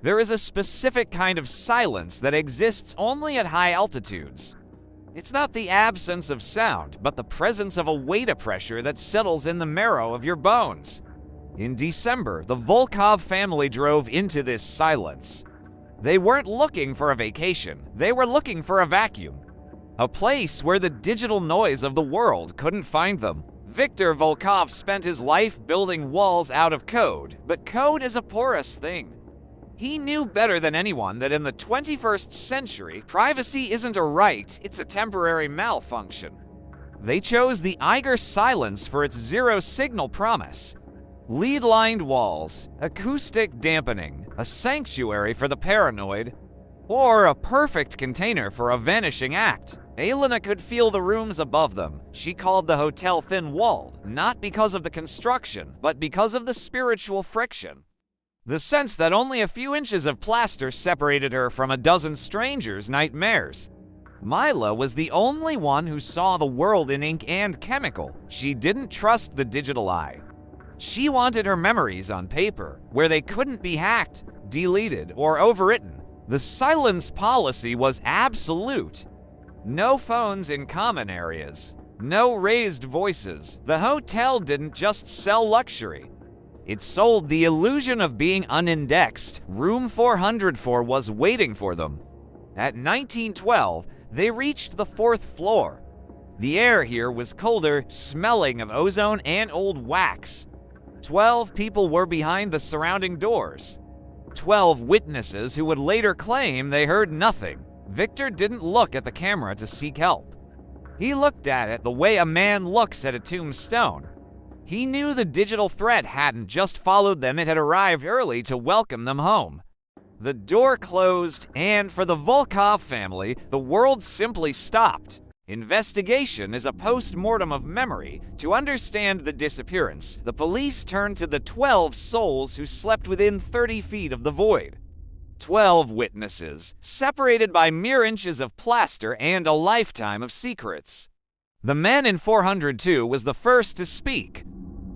There is a specific kind of silence that exists only at high altitudes. It's not the absence of sound, but the presence of a weight of pressure that settles in the marrow of your bones. In December, the Volkov family drove into this silence. They weren't looking for a vacation, they were looking for a vacuum. A place where the digital noise of the world couldn't find them. Viktor Volkov spent his life building walls out of code, but code is a porous thing. He knew better than anyone that in the 21st century, privacy isn't a right, it's a temporary malfunction. They chose the Eiger Silence for its zero-signal promise. Lead-lined walls, acoustic dampening, a sanctuary for the paranoid, or a perfect container for a vanishing act. Elena could feel the rooms above them. She called the hotel thin-walled, not because of the construction, but because of the spiritual friction. The sense that only a few inches of plaster separated her from a dozen strangers' nightmares. Mila was the only one who saw the world in ink and chemical. She didn't trust the digital eye. She wanted her memories on paper, where they couldn't be hacked, deleted, or overwritten. The silence policy was absolute. No phones in common areas. No raised voices. The hotel didn't just sell luxury. It sold the illusion of being unindexed. Room 404 was waiting for them. At 1912, they reached the 4th floor. The air here was colder, smelling of ozone and old wax. 12 people were behind the surrounding doors. 12 witnesses who would later claim they heard nothing. Viktor didn't look at the camera to seek help. He looked at it the way a man looks at a tombstone. He knew the digital threat hadn't just followed them, it had arrived early to welcome them home. The door closed, and for the Volkov family, the world simply stopped. Investigation is a post-mortem of memory. To understand the disappearance, the police turned to the 12 souls who slept within 30 feet of the void. 12 witnesses, separated by mere inches of plaster and a lifetime of secrets. The man in 402 was the first to speak.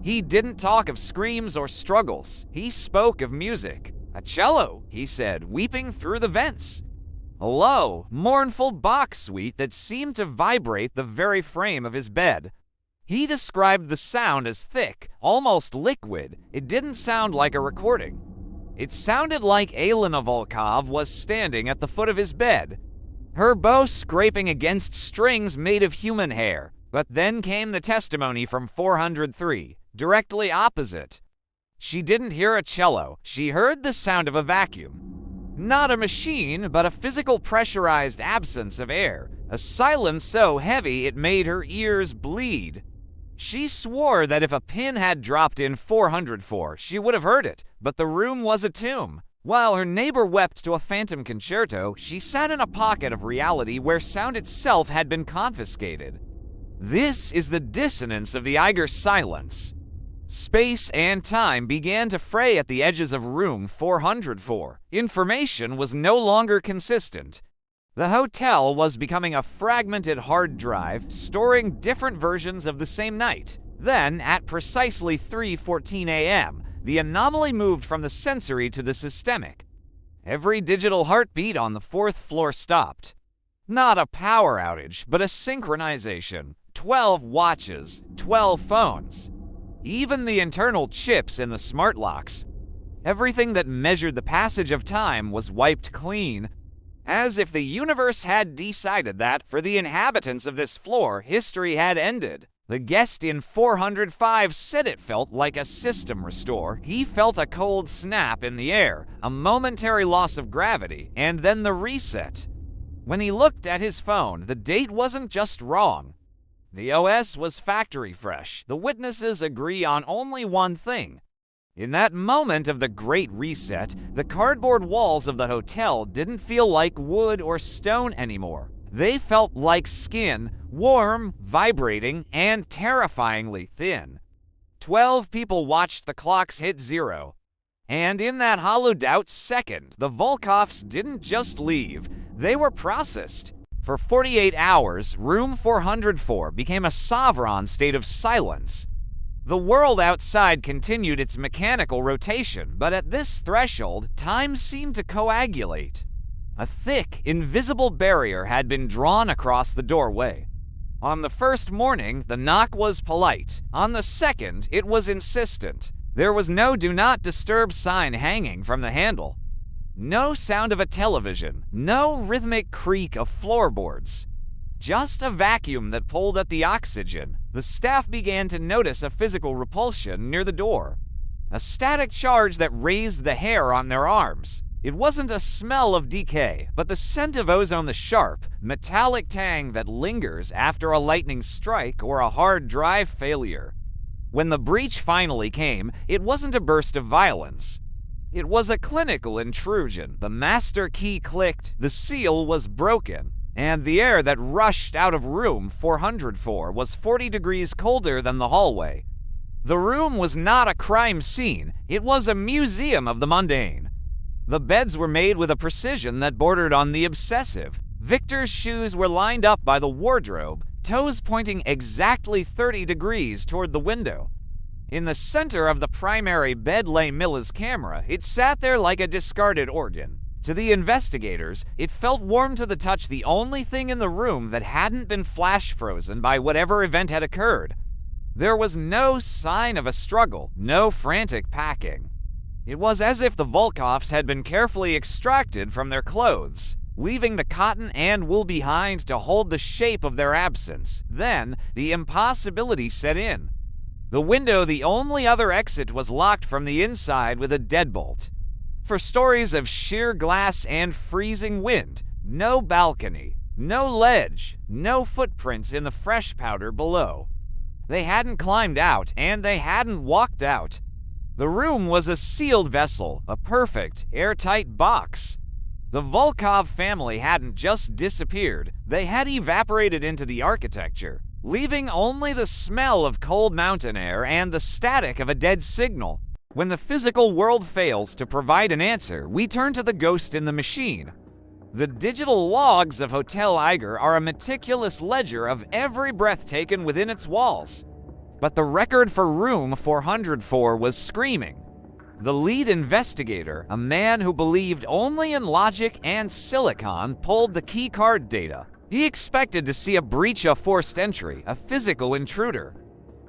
He didn't talk of screams or struggles. He spoke of music. A cello, he said, weeping through the vents. A low, mournful Bach suite that seemed to vibrate the very frame of his bed. He described the sound as thick, almost liquid. It didn't sound like a recording. It sounded like Elena Volkov was standing at the foot of his bed, her bow scraping against strings made of human hair. But then came the testimony from 403, directly opposite. She didn't hear a cello. She heard the sound of a vacuum. Not a machine, but a physical pressurized absence of air, a silence so heavy it made her ears bleed. She swore that if a pin had dropped in 404, she would have heard it, but the room was a tomb. While her neighbor wept to a phantom concerto, she sat in a pocket of reality where sound itself had been confiscated. This is the dissonance of the Eiger Silence. Space and time began to fray at the edges of room 404. Information was no longer consistent. The hotel was becoming a fragmented hard drive, storing different versions of the same night. Then, at precisely 3:14 a.m., the anomaly moved from the sensory to the systemic. Every digital heartbeat on the 4th floor stopped. Not a power outage, but a synchronization. 12 watches, 12 phones. Even the internal chips in the smart locks. Everything that measured the passage of time was wiped clean. As if the universe had decided that, for the inhabitants of this floor, history had ended. The guest in 405 said it felt like a system restore. He felt a cold snap in the air, a momentary loss of gravity, and then the reset. When he looked at his phone, the date wasn't just wrong. The OS was factory fresh. The witnesses agree on only one thing. In that moment of the Great Reset, the cardboard walls of the hotel didn't feel like wood or stone anymore. They felt like skin, warm, vibrating, and terrifyingly thin. 12 people watched the clocks hit zero. And in that hollowed-out second, the Volkovs didn't just leave. They were processed. For 48 hours, room 404 became a sovereign state of silence. The world outside continued its mechanical rotation, but at this threshold, time seemed to coagulate. A thick, invisible barrier had been drawn across the doorway. On the first morning, the knock was polite. On the second, it was insistent. There was no "Do Not Disturb" sign hanging from the handle. No sound of a television, no rhythmic creak of floorboards. Just a vacuum that pulled at the oxygen. The staff began to notice a physical repulsion near the door. A static charge that raised the hair on their arms. It wasn't a smell of decay, but the scent of ozone, the sharp, metallic tang that lingers after a lightning strike or a hard drive failure. When the breach finally came, it wasn't a burst of violence. It was a clinical intrusion. The master key clicked, the seal was broken, and the air that rushed out of room 404 was 40 degrees colder than the hallway. The room was not a crime scene, it was a museum of the mundane. The beds were made with a precision that bordered on the obsessive. Viktor's shoes were lined up by the wardrobe, toes pointing exactly 30 degrees toward the window. In the center of the primary bed lay Mila's camera. It sat there like a discarded organ. To the investigators, it felt warm to the touch, the only thing in the room that hadn't been flash frozen by whatever event had occurred. There was no sign of a struggle, no frantic packing. It was as if the Volkovs had been carefully extracted from their clothes, leaving the cotton and wool behind to hold the shape of their absence. Then, the impossibility set in. The window, the only other exit, was locked from the inside with a deadbolt. For stories of sheer glass and freezing wind, no balcony, no ledge, no footprints in the fresh powder below. They hadn't climbed out, and they hadn't walked out. The room was a sealed vessel, a perfect, airtight box. The Volkov family hadn't just disappeared, they had evaporated into the architecture, leaving only the smell of cold mountain air and the static of a dead signal. When the physical world fails to provide an answer, we turn to the ghost in the machine. The digital logs of Hotel Eiger are a meticulous ledger of every breath taken within its walls. But the record for room 404 was screaming. The lead investigator, a man who believed only in logic and silicon, pulled the keycard data. He expected to see a breach of forced entry, a physical intruder.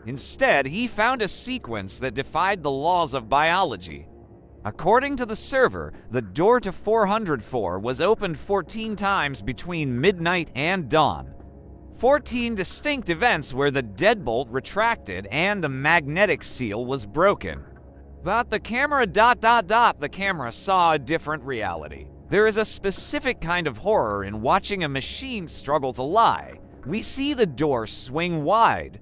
Instead, he found a sequence that defied the laws of biology. According to the server, the door to 404 was opened 14 times between midnight and dawn. 14 distinct events where the deadbolt retracted and the magnetic seal was broken. But the camera ... the camera saw a different reality. There is a specific kind of horror in watching a machine struggle to lie. We see the door swing wide.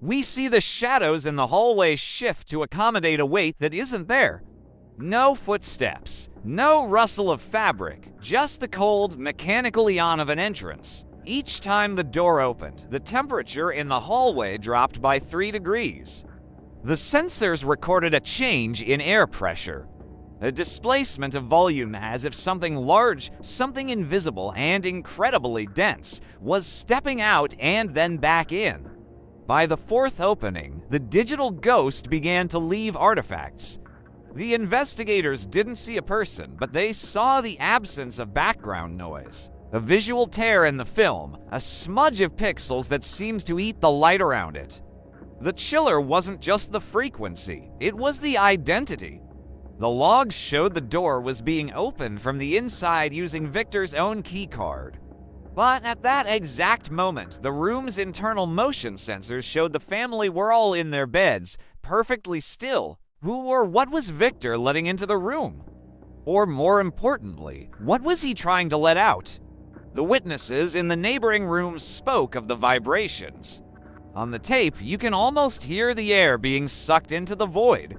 We see the shadows in the hallway shift to accommodate a weight that isn't there. No footsteps, no rustle of fabric, just the cold, mechanical yawn of an entrance. Each time the door opened, the temperature in the hallway dropped by 3 degrees. The sensors recorded a change in air pressure, a displacement of volume, as if something large, something invisible and incredibly dense, was stepping out and then back in. By the fourth opening, the digital ghost began to leave artifacts. The investigators didn't see a person, but they saw the absence of background noise. A visual tear in the film, a smudge of pixels that seemed to eat the light around it. The chiller wasn't just the frequency, it was the identity. The logs showed the door was being opened from the inside using Viktor's own keycard. But at that exact moment, the room's internal motion sensors showed the family were all in their beds, perfectly still. Who or what was Viktor letting into the room? Or more importantly, what was he trying to let out? The witnesses in the neighboring rooms spoke of the vibrations. On the tape, you can almost hear the air being sucked into the void.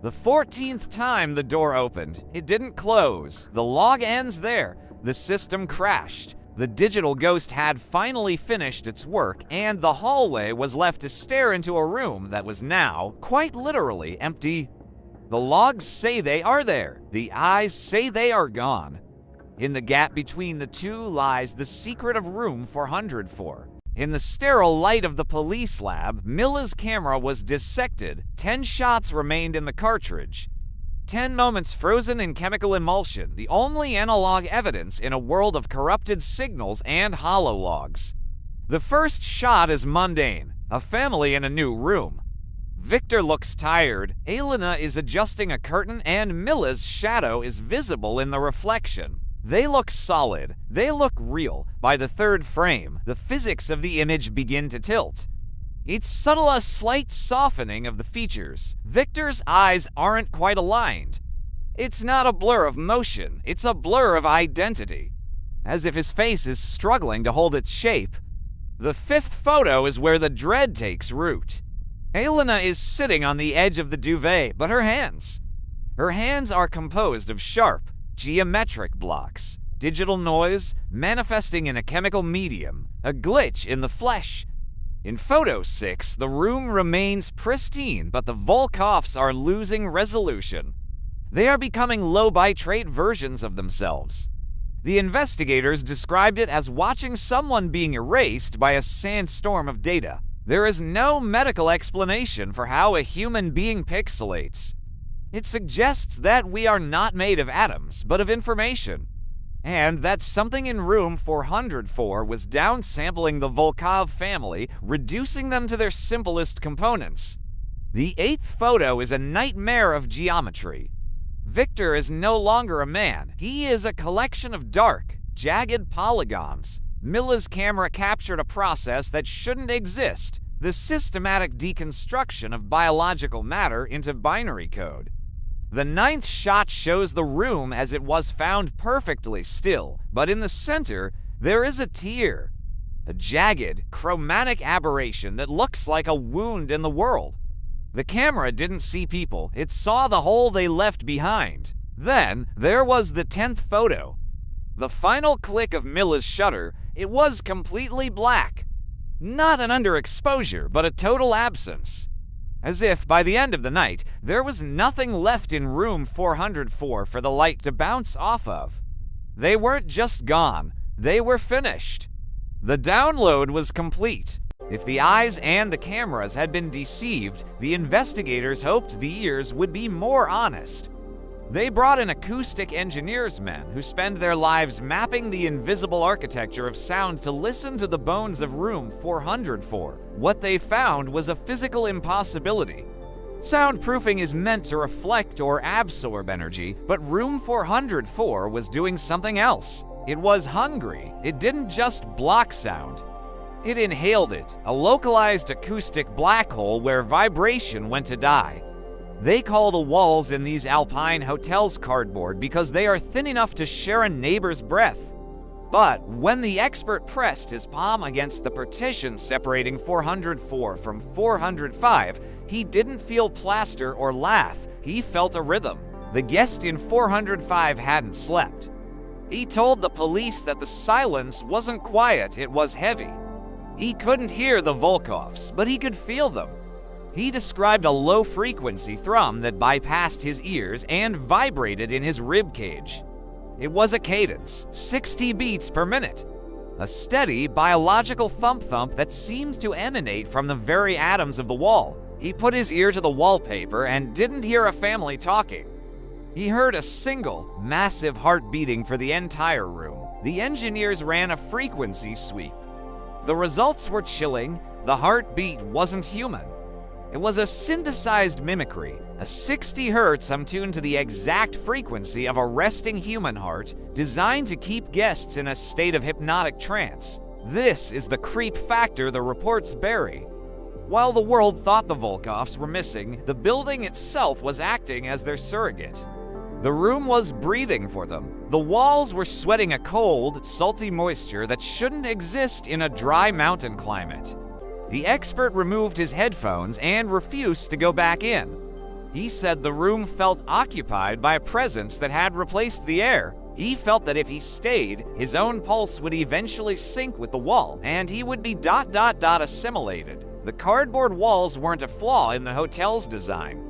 The 14th time the door opened, it didn't close. The log ends there. The system crashed. The digital ghost had finally finished its work, and the hallway was left to stare into a room that was now, quite literally, empty. The logs say they are there. The eyes say they are gone. In the gap between the two lies the secret of room 404. In the sterile light of the police lab, Mila's camera was dissected. 10 shots remained in the cartridge. 10 moments frozen in chemical emulsion, the only analog evidence in a world of corrupted signals and holologs. The first shot is mundane, a family in a new room. Viktor looks tired, Elena is adjusting a curtain, and Mila's shadow is visible in the reflection. They look solid, they look real. By the third frame, the physics of the image begin to tilt. It's subtle, a slight softening of the features. Viktor's eyes aren't quite aligned. It's not a blur of motion, it's a blur of identity. As if his face is struggling to hold its shape. The fifth photo is where the dread takes root. Elena is sitting on the edge of the duvet, but her hands are composed of sharp, geometric blocks, digital noise manifesting in a chemical medium, a glitch in the flesh. In photo 6, the room remains pristine, but the Volkovs are losing resolution. They are becoming low-bitrate versions of themselves. The investigators described it as watching someone being erased by a sandstorm of data. There is no medical explanation for how a human being pixelates. It suggests that we are not made of atoms, but of information, and that something in room 404 was downsampling the Volkov family, reducing them to their simplest components. The 8th photo is a nightmare of geometry. Viktor is no longer a man. He is a collection of dark, jagged polygons. Mila's camera captured a process that shouldn't exist, the systematic deconstruction of biological matter into binary code. The 9th shot shows the room as it was found perfectly still, but in the center, there is a tear. A jagged, chromatic aberration that looks like a wound in the world. The camera didn't see people, it saw the hole they left behind. Then, there was the 10th photo. The final click of Mila's shutter, it was completely black. Not an underexposure, but a total absence. As if, by the end of the night, there was nothing left in room 404 for the light to bounce off of. They weren't just gone, they were finished. The download was complete. If the eyes and the cameras had been deceived, the investigators hoped the ears would be more honest. They brought in acoustic engineers men who spend their lives mapping the invisible architecture of sound to listen to the bones of room 404. What they found was a physical impossibility. Soundproofing is meant to reflect or absorb energy, but room 404 was doing something else. It was hungry. It didn't just block sound. It inhaled it, a localized acoustic black hole where vibration went to die. They call the walls in these Alpine hotels cardboard because they are thin enough to share a neighbor's breath. But when the expert pressed his palm against the partition separating 404 from 405, he didn't feel plaster or laugh, he felt a rhythm. The guest in 405 hadn't slept. He told the police that the silence wasn't quiet, it was heavy. He couldn't hear the Volkovs, but he could feel them. He described a low-frequency thrum that bypassed his ears and vibrated in his rib cage. It was a cadence, 60 beats per minute. A steady, biological thump-thump that seemed to emanate from the very atoms of the wall. He put his ear to the wallpaper and didn't hear a family talking. He heard a single, massive heart beating for the entire room. The engineers ran a frequency sweep. The results were chilling. The heartbeat wasn't human. It was a synthesized mimicry, a 60 hertz tuned to the exact frequency of a resting human heart, designed to keep guests in a state of hypnotic trance. This is the creep factor the reports bury. While the world thought the Volkovs were missing, the building itself was acting as their surrogate. The room was breathing for them. The walls were sweating a cold, salty moisture that shouldn't exist in a dry mountain climate. The expert removed his headphones and refused to go back in. He said the room felt occupied by a presence that had replaced the air. He felt that if he stayed, his own pulse would eventually sync with the wall, and he would be assimilated. The cardboard walls weren't a flaw in the hotel's design.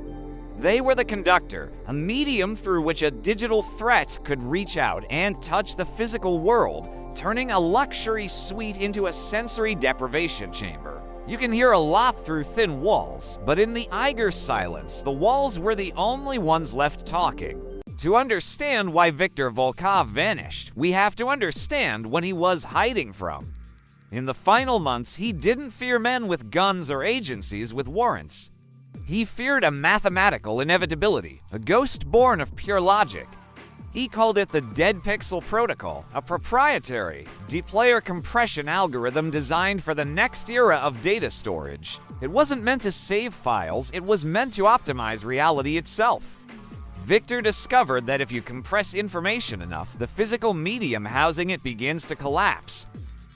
They were the conductor, a medium through which a digital threat could reach out and touch the physical world, turning a luxury suite into a sensory deprivation chamber. You can hear a lot through thin walls, but in the Eiger Silence, the walls were the only ones left talking. To understand why Viktor Volkov vanished, we have to understand what he was hiding from. In the final months, he didn't fear men with guns or agencies with warrants. He feared a mathematical inevitability, a ghost born of pure logic. He called it the Dead Pixel Protocol, a proprietary, deplayer compression algorithm designed for the next era of data storage. It wasn't meant to save files, it was meant to optimize reality itself. Viktor discovered that if you compress information enough, the physical medium housing it begins to collapse.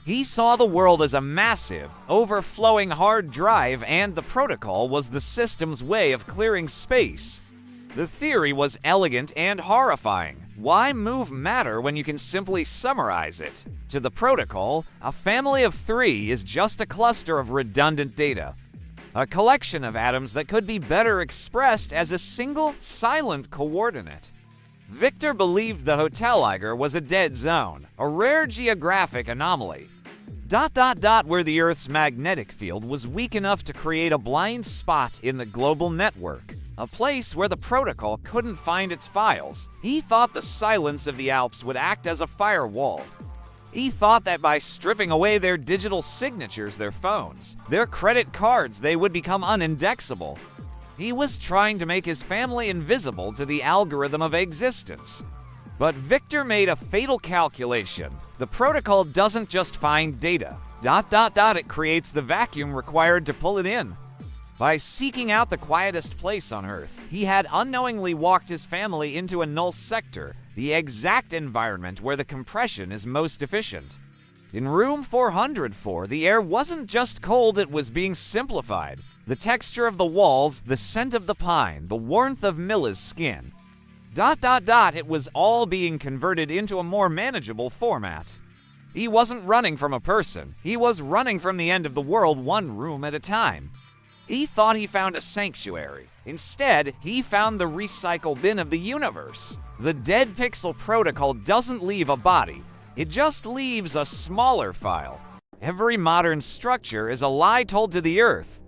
He saw the world as a massive, overflowing hard drive, and the protocol was the system's way of clearing space. The theory was elegant and horrifying. Why move matter when you can simply summarize it? To the protocol, a family of 3 is just a cluster of redundant data. A collection of atoms that could be better expressed as a single, silent coordinate. Viktor believed the Hotel Eiger was a dead zone, a rare geographic anomaly. Where the Earth's magnetic field was weak enough to create a blind spot in the global network. A place where the protocol couldn't find its files. He thought the silence of the Alps would act as a firewall. He thought that by stripping away their digital signatures, their phones, their credit cards, they would become unindexable. He was trying to make his family invisible to the algorithm of existence. But Viktor made a fatal calculation. The protocol doesn't just find data. It creates the vacuum required to pull it in. By seeking out the quietest place on Earth, he had unknowingly walked his family into a null sector, the exact environment where the compression is most efficient. In room 404, the air wasn't just cold, it was being simplified. The texture of the walls, the scent of the pine, the warmth of Mila's skin. It was all being converted into a more manageable format. He wasn't running from a person, he was running from the end of the world one room at a time. He thought he found a sanctuary. Instead, he found the recycle bin of the universe. The Dead Pixel Protocol doesn't leave a body, it just leaves a smaller file. Every modern structure is a lie told to the Earth.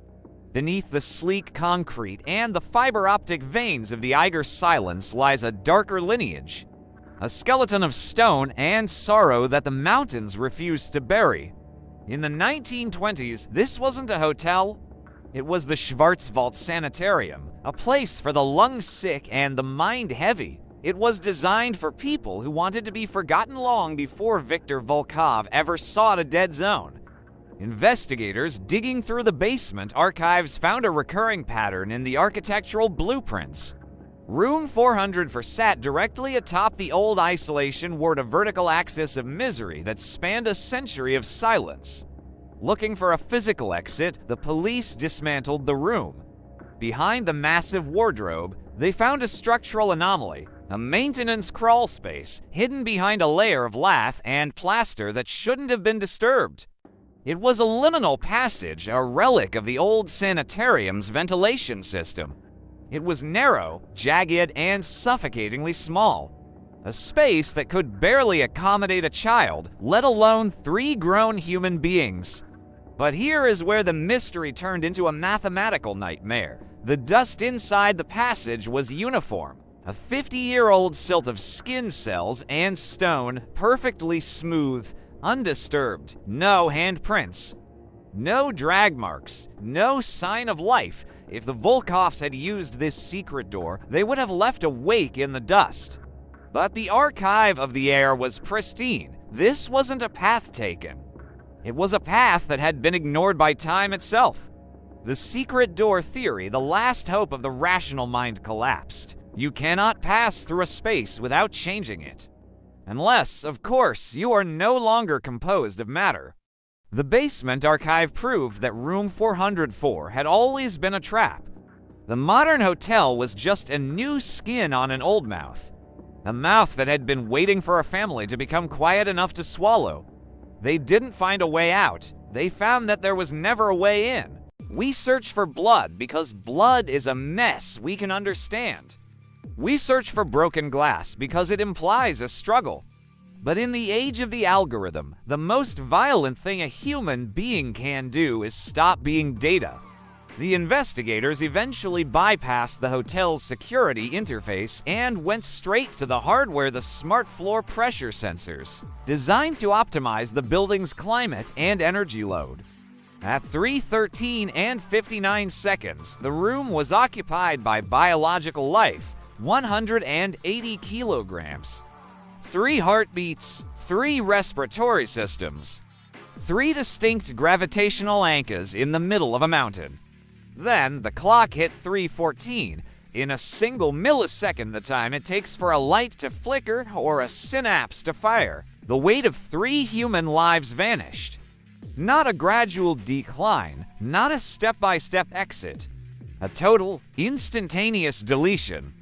Beneath the sleek concrete and the fiber optic veins of the Eiger Silence lies a darker lineage. A skeleton of stone and sorrow that the mountains refused to bury. In the 1920s, this wasn't a hotel. It was the Schwarzwald Sanitarium, a place for the lung-sick and the mind-heavy. It was designed for people who wanted to be forgotten long before Viktor Volkov ever sought a dead zone. Investigators digging through the basement archives found a recurring pattern in the architectural blueprints. Room 404 sat directly atop the old isolation ward, a vertical axis of misery that spanned a century of silence. Looking for a physical exit, the police dismantled the room. Behind the massive wardrobe, they found a structural anomaly, a maintenance crawl space hidden behind a layer of lath and plaster that shouldn't have been disturbed. It was a liminal passage, a relic of the old sanitarium's ventilation system. It was narrow, jagged, and suffocatingly small. A space that could barely accommodate a child, let alone 3 grown human beings. But here is where the mystery turned into a mathematical nightmare. The dust inside the passage was uniform. A 50-year-old silt of skin cells and stone, perfectly smooth, undisturbed. No handprints. No drag marks. No sign of life. If the Volkovs had used this secret door, they would have left a wake in the dust. But the archive of the air was pristine. This wasn't a path taken. It was a path that had been ignored by time itself. The secret door theory, the last hope of the rational mind, collapsed. You cannot pass through a space without changing it. Unless, of course, you are no longer composed of matter. The basement archive proved that room 404 had always been a trap. The modern hotel was just a new skin on an old mouth. A mouth that had been waiting for a family to become quiet enough to swallow. They didn't find a way out. They found that there was never a way in. We search for blood because blood is a mess we can understand. We search for broken glass because it implies a struggle. But in the age of the algorithm, the most violent thing a human being can do is stop being data. The investigators eventually bypassed the hotel's security interface and went straight to the hardware, the smart floor pressure sensors, designed to optimize the building's climate and energy load. At 3:13 and 59 seconds, the room was occupied by biological life, 180 kilograms, 3 heartbeats, 3 respiratory systems, 3 distinct gravitational anchors in the middle of a mountain. Then the clock hit 3:14, in a single millisecond the time it takes for a light to flicker or a synapse to fire. The weight of 3 human lives vanished. Not a gradual decline, not a step-by-step exit. A total, instantaneous deletion.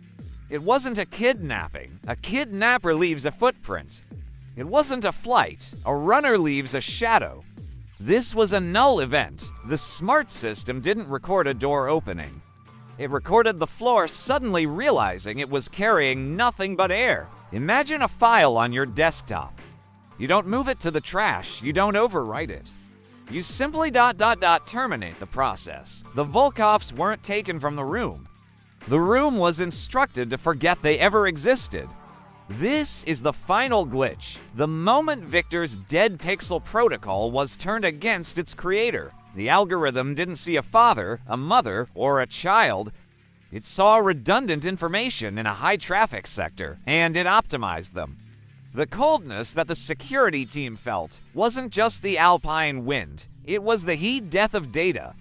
It wasn't a kidnapping. A kidnapper leaves a footprint. It wasn't a flight. A runner leaves a shadow. This was a null event. The smart system didn't record a door opening. It recorded the floor suddenly realizing it was carrying nothing but air. Imagine a file on your desktop. You don't move it to the trash. You don't overwrite it. You simply terminate the process. The Volkovs weren't taken from the room. The room was instructed to forget they ever existed. This is the final glitch. The moment Viktor's dead pixel protocol was turned against its creator. The algorithm didn't see a father, a mother, or a child. It saw redundant information in a high-traffic sector, and it optimized them. The coldness that the security team felt wasn't just the Alpine wind. It was the heat death of data.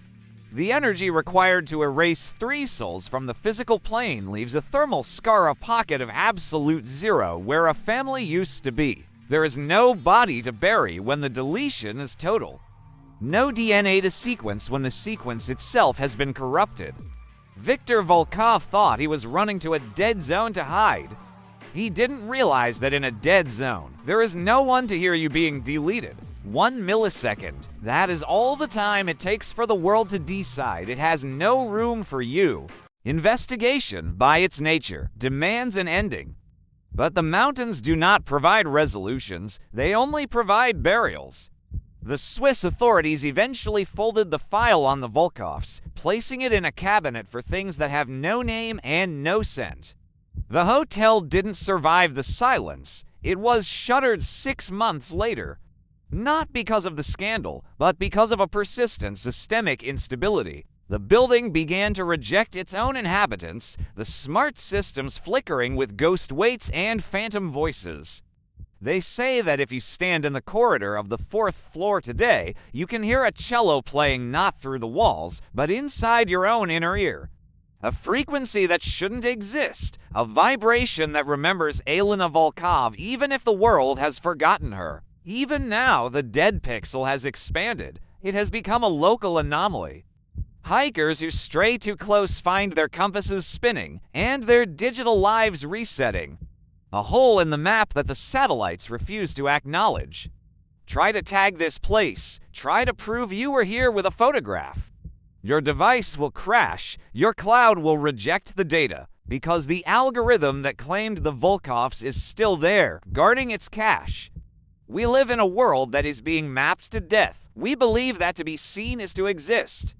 The energy required to erase 3 souls from the physical plane leaves a thermal scar, a pocket of absolute zero where a family used to be. There is no body to bury when the deletion is total. No DNA to sequence when the sequence itself has been corrupted. Viktor Volkov thought he was running to a dead zone to hide. He didn't realize that in a dead zone, there is no one to hear you being deleted. 1 millisecond. That is all the time it takes for the world to decide it has no room for you. Investigation, by its nature, demands an ending. But the mountains do not provide resolutions, they only provide burials. The Swiss authorities eventually folded the file on the Volkovs, placing it in a cabinet for things that have no name and no scent. The hotel didn't survive the silence. It was shuttered 6 months later. Not because of the scandal, but because of a persistent systemic instability. The building began to reject its own inhabitants, the smart systems flickering with ghost weights and phantom voices. They say that if you stand in the corridor of the 4th floor today, you can hear a cello playing not through the walls, but inside your own inner ear. A frequency that shouldn't exist, a vibration that remembers Elena Volkov even if the world has forgotten her. Even now, the dead pixel has expanded. It has become a local anomaly. Hikers who stray too close find their compasses spinning and their digital lives resetting. A hole in the map that the satellites refuse to acknowledge. Try to tag this place. Try to prove you were here with a photograph. Your device will crash. Your cloud will reject the data because the algorithm that claimed the Volkovs is still there, guarding its cache. We live in a world that is being mapped to death. We believe that to be seen is to exist.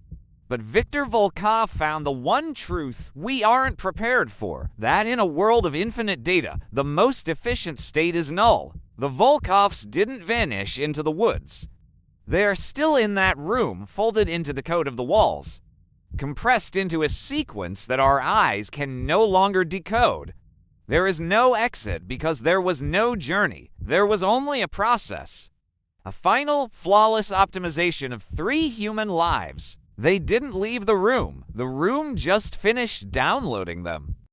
But Viktor Volkov found the one truth we aren't prepared for, that in a world of infinite data, the most efficient state is null. The Volkovs didn't vanish into the woods. They are still in that room, folded into the code of the walls, compressed into a sequence that our eyes can no longer decode. There is no exit because there was no journey. There was only a process. A final, flawless optimization of 3 human lives. They didn't leave the room. The room just finished downloading them.